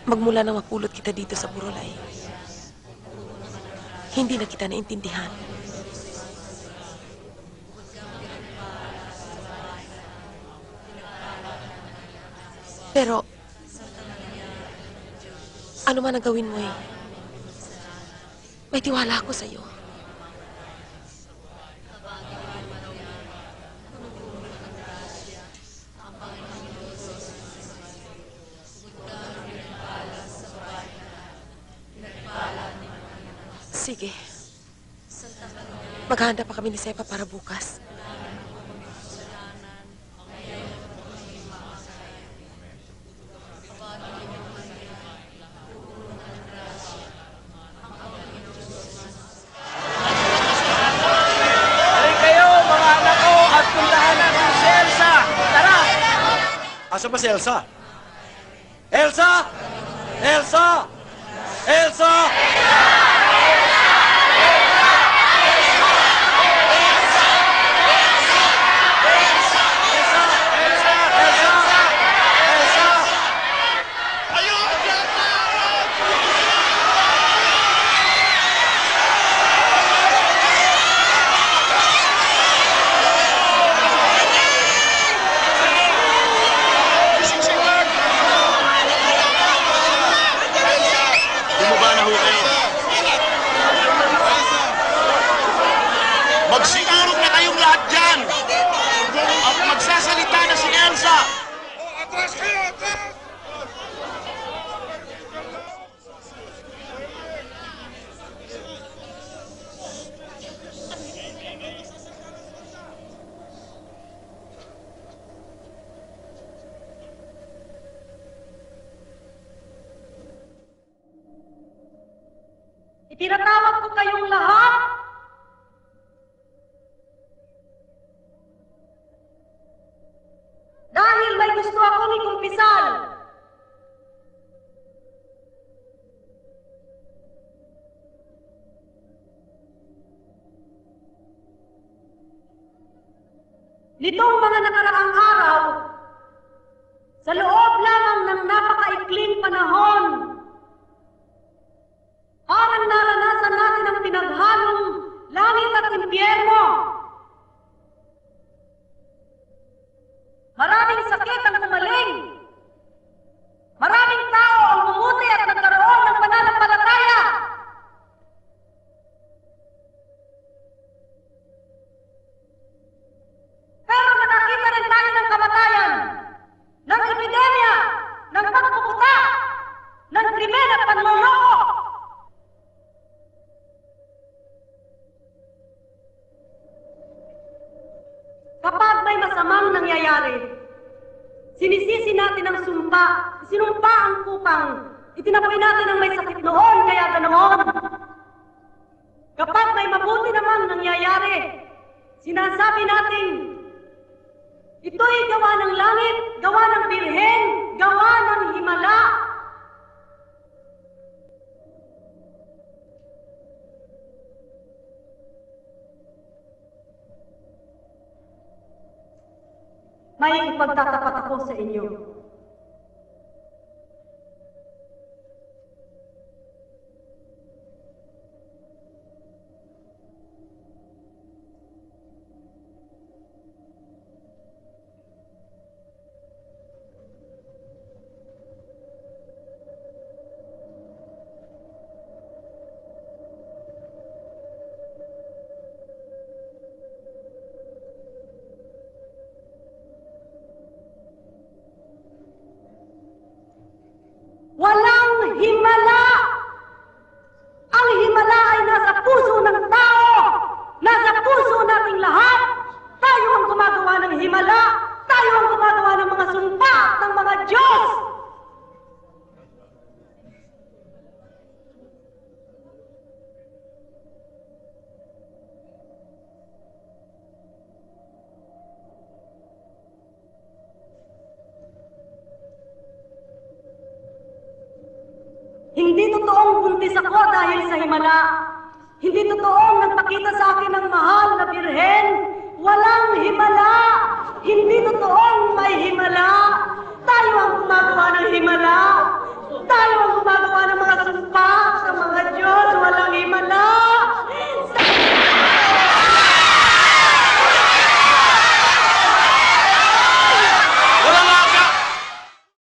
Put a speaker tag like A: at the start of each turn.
A: Magmula nang mapulot kita dito sa burol ay hindi na kita naintindihan. Pero, ano man ang gawin mo may tiwala ako sa'yo. Sige. Maghahanda pa kami ni Sepa para bukas.
B: Asa ba si Elsa? Elsa! Elsa! Elsa!
C: Magsinurog na kayong lahat dyan! At magsasalita na si Elsa! Atras kayo! Atras!
D: Itinatawag ko kayong lahat dahil may gusto akong ikumpisal. Nitong mga nakaraang araw, sa loob lamang ng napakaikling panahon, parang naranasan natin ang pinaghalong langit at impyerno. Maraming sakit ang kumaling. Maraming tao ang bumuti at nagkaroon ng pananampalataya. Pero nakakita rin tayo ng kamatayan, ng epidemya, ng pagpuputa, ng krimen at panloloko. Kapag may masamang nangyayari, sinisisi natin ang sumpa, sinumpa ang kupang, itinaboy natin ang may sakit noon, kaya ganoon. Kapag may mabuti namang nangyayari, sinasabi natin, ito'y gawa ng langit, gawa ng birhen, gawa ng himala. May ipagtatapat ako sa inyo. Walang himala! Ang himala ay nasa puso ng tao! Nasa puso nating lahat! Tayo ang gumagawa ng himala! Tayo ang gumagawa ng mga sumpa ng mga Diyos! Hindi totoong buntis ako dahil sa himala. Hindi totoong nagpakita sa akin ng mahal na birhen. Walang himala. Hindi totoong may himala.